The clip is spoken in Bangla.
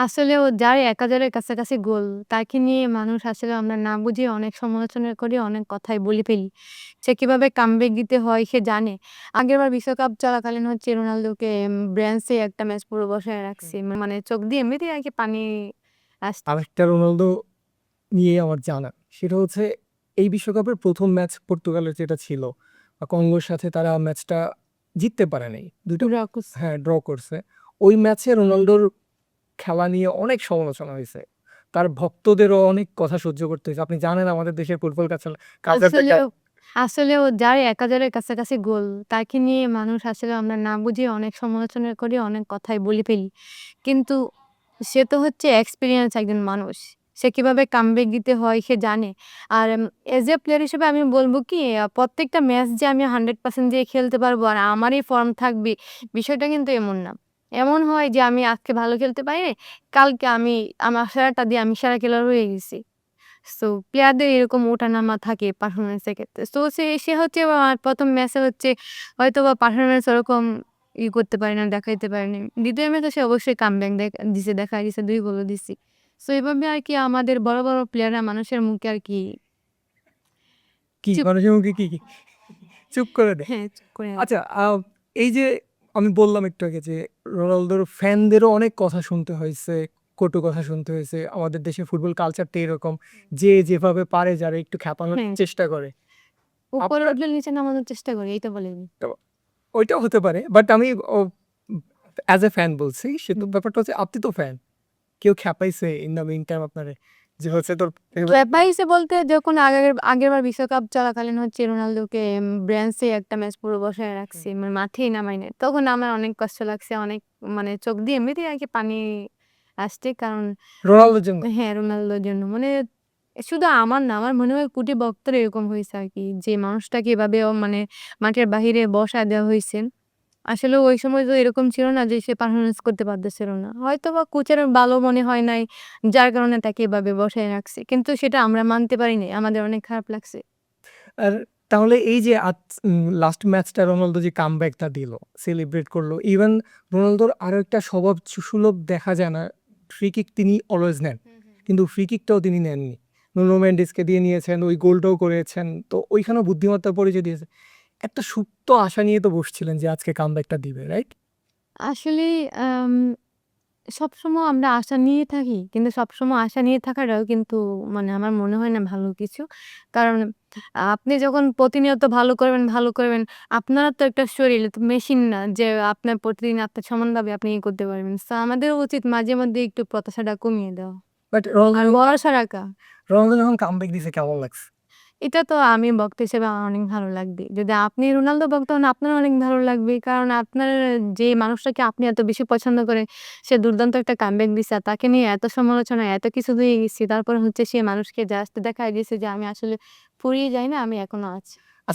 আসলেও যার ১,০০০ এর কাছাকাছি গোল, তাকে নিয়ে মানুষ আসলে আমরা না বুঝে অনেক সমালোচনা করি, অনেক কথাই বলে ফেলি। সে কিভাবে কামব্যাক দিতে হয় সে জানে। আগেরবার বিশ্বকাপ চলাকালীন হচ্ছে রোনালদোকে ব্রান্সে একটা ম্যাচ পুরো বসায় রাখছে। মানে চোখ দিয়ে এমনিতেই আরকি পানি আসছে। আরেকটা রোনালদো নিয়ে আমার জানা। সেটা হচ্ছে এই বিশ্বকাপের ১ম ম্যাচ পর্তুগালের যেটা ছিল, কঙ্গোর সাথে তারা ম্যাচটা জিততে পারে নাই। ২ টা রকুস হ্যাঁ, ড্র করছে। ওই ম্যাচে রোনালদোর খেলা নিয়ে অনেক সমালোচনা হইছে। তার ভক্তদেরও অনেক কথা সহ্য করতে হইছে। আপনি জানেন আমাদের দেশের ফুটবল কালচারটা আসলেও আসলেও যার ১,০০০ এর কাছাকাছি গোল, তাকে নিয়ে মানুষ আসলে আমরা না বুঝে অনেক সমালোচনা করি, অনেক কথাই বলে ফেলি। কিন্তু সে তো হচ্ছে এক্সপেরিয়েন্স একজন মানুষ। সে কিভাবে কামব্যাক দিতে হয় সে জানে। আর এজ এ প্লেয়ার হিসেবে আমি বলব কি প্রত্যেকটা ম্যাচ যে আমি 100% দিয়ে খেলতে পারবো আর আমারই ফর্ম থাকবে, বিষয়টা কিন্তু এমন না। এমন হয় যে আমি আজকে ভালো খেলতে পারি, কালকে আমার সেরাটা দিয়ে আমি সেরা খেলোয়াড় হয়ে গেছি। সো প্লেয়ারদের এরকম ওঠানামা থাকে পারফরম্যান্স এর ক্ষেত্রে। সো সে হচ্ছে ১ম ম্যাচে হচ্ছে হয়তোবা পারফরম্যান্স ওরকম করতে পারে না, দেখাইতে পারেনি। ২য় ম্যাচে সে অবশ্যই কামব্যাক দিছে, দেখায় দিছে, ২ গোলও দিছে। সো এভাবে আরকি আমাদের বড়, বড় প্লেয়াররা মানুষের মুখে আরকি কি চুপ মানুষের মুখে কি চুপ করে দেয়। হ্যাঁ, চুপ করে আছে। আচ্ছা, এই যে আমি বললাম একটু আগে যে রোনালদোর ফ্যানদেরও অনেক কথা শুনতে হয়েছে, কটু কথা শুনতে হয়েছে। আমাদের দেশের ফুটবল কালচারটা এরকম। যে যেভাবে পারে যারা একটু খ্যাপানোর হ্যাঁ, চেষ্টা করে। উপরে আপনার উঠলে নিচে নামানোর চেষ্টা করি এইটা বলেনি। ওইটাও হতে পারে। বাট আমি অ্যাজ এ ফ্যান বলছি। সে তো হুম। ব্যাপারটা হচ্ছে আপনি তো ফ্যান। কেউ খ্যাপাইছে ইন দ্য মিন টাইম আপনারে? যে হচ্ছে তোর খেপাইছে বলতে যখন আগেরবার বিশ্বকাপ চলাকালীন হচ্ছে রোনালদোকে ব্রান্সে একটা ম্যাচ পুরো বসায় রাখছি। মানে মাঠেই নামাই নাই। তখন আমার অনেক কষ্ট লাগছে। অনেক মানে চোখ দিয়ে এমনিতেই আরকি পানি আসছে। কারণ রোনালদোর জন্য। হ্যাঁ, রোনালদোর জন্য। মানে শুধু আমার না, আমার মনে হয় কোটি ভক্তের এরকম হইছে আরকি। যে মানুষটাকে এভাবে মানে মাঠের বাহিরে বসায় দেওয়া হইছে। আসলে ওই সময় তো এরকম ছিল না যে সে পারফরম্যান্স করতে পারতেছিল না। হয়তোবা কোচের ভালো মনে হয় নাই, যার কারণে তাকে এভাবে বসায় রাখছে। কিন্তু সেটা আমরা মানতে পারি নাই। আমাদের অনেক খারাপ লাগছে। আর তাহলে এই যে লাস্ট ম্যাচটা রোনালদো যে কামব্যাকটা দিল, সেলিব্রেট করলো। ইভেন রোনালদোর আরো একটা স্বভাব সুলভ দেখা যায় না। ফ্রি কিক তিনি অলওয়েজ নেন। কিন্তু ফ্রি কিকটাও তিনি নেননি। নুনো মেন্ডিসকে দিয়ে নিয়েছেন, ওই গোলটাও করেছেন। তো ওইখানেও বুদ্ধিমত্তার পরিচয় দিয়েছে। একটা সুপ্ত আশা নিয়ে তো বসছিলেন যে আজকে কামব্যাকটা দিবে, রাইট? আসলে আম সবসময় আমরা আশা নিয়ে থাকি। কিন্তু সবসময় আশা নিয়ে থাকাটাও কিন্তু মানে আমার মনে হয় না ভালো কিছু। কারণ আপনি যখন প্রতিনিয়ত ভালো করবেন, আপনারও তো একটা শরীর তো মেশিন না যে আপনার প্রতিদিন আপনার সমানভাবে আপনি করতে পারবেন। সো আমাদেরও উচিত মাঝে মধ্যে একটু প্রত্যাশাটা কমিয়ে দেওয়া। বাট আর ভরসা রাখা। রোনালদো যখন কামব্যাক দিছে কেমন লাগছে? এটা তো আমি ভক্ত হিসেবে আমার অনেক ভালো লাগবে। যদি আপনি রোনালদো ভক্ত হন আপনারও অনেক ভালো লাগবে। কারণ আপনার যে মানুষটাকে আপনি এত বেশি পছন্দ করেন, সে দুর্দান্ত একটা কামব্যাক দিছে। আর তাকে নিয়ে এত সমালোচনা, এত কিছু দিয়ে গেছি। তারপরে হচ্ছে সে মানুষকে জাস্ট দেখায় দিয়েছে যে আমি আসলে ফুরিয়ে যাই না, আমি এখনো আছি।